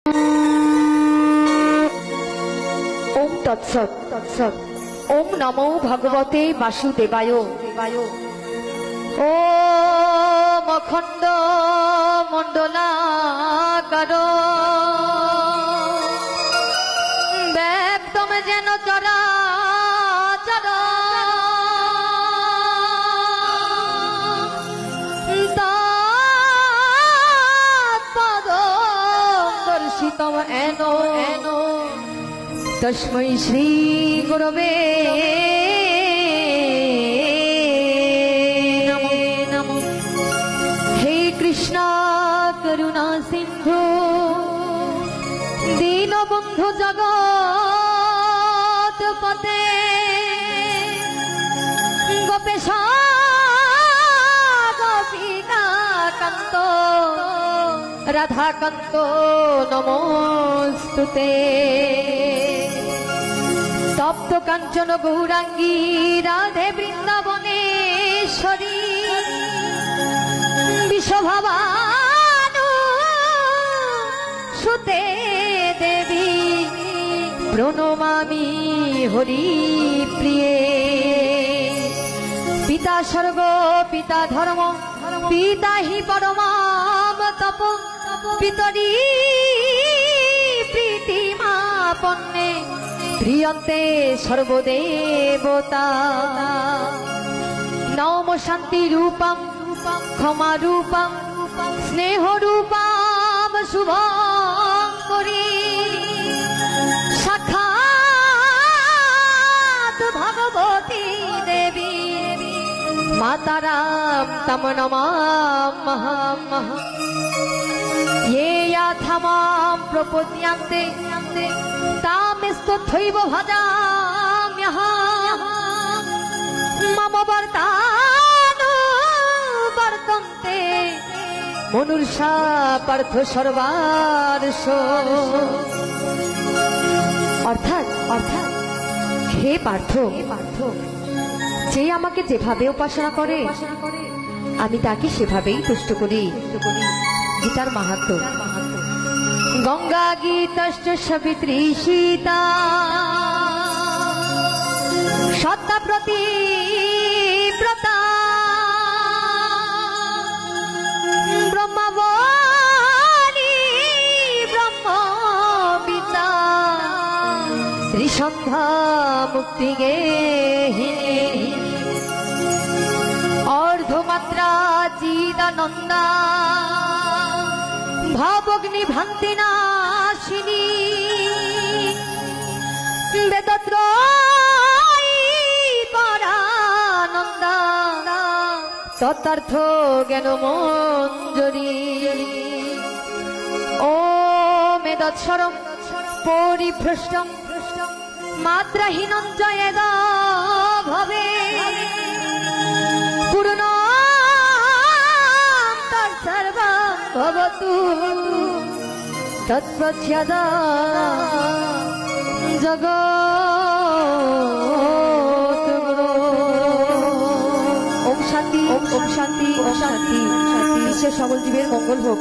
ओम तत्सत तत्सत। ओम नमो भगवते वासुदेवाय। ओम अखंड मंडलाकार व्यक्तम जेन चराचर तत्पदर्शितम एनो तस्मै श्री गुरवे नमो। हे कृष्ण करुणा सिंधु दीनबंधु जगत पते गोपेश गोपिका कांत राधाकांत नमोस्तुते। तप्त कांचन गौरांगी राधे वृंदावनेश्वरी विश्वभानु सुते देवी प्रणमामि हरि प्रिये। पिता स्वर्ग पिता धर्म पिता हि परमाम तप पितरी प्रीतिमापन्ने प्रियन्ते सर्वदेवता। नम शांति रूपम क्षमा रूपम स्नेह रूपम शुभंकरी साक्षात् भगवती देवी माताराम तम नमामः। ये याथामां प्रपद्यन्ते तामेस्तथैव भजाम्यहम्। मम वर्तानुवर्तन्ते मनुष्या पार्थ सर्वार्ष। अर्थात हे पार्थ যে আমাকে যেভাবে উপাসনা করে আমি তাকে সেভাবেই তুষ্ট করি। গীতার মাহাত্ম্য। গঙ্গা গীতশ্চ সাবিত্রী সীতা সত্তা প্রতিব্রতা ব্রহ্মাবলী ব্রহ্মবিদ্যা ত্রিসন্ধ্যা মুক্তি গেহিনী অর্ধমাত্রা চিদানন্দা ভাবগ্নি ভান্তি নাশিনী বেদত্রয়ী পরানন্দা তত্ত্বার্থ জ্ঞান মঞ্জরি। ও মেদৎসরম পরিভ্রষ্টম মাত্রাহীনং চ যদা ভবে পূর্ণ তৎসর্বং ভবতু তৎপশ্চাদা জগৎগুরু। ওম শান্তি ওম শান্তি ওম শান্তি। বিশ্বের সকল জীবের মঙ্গল হোক।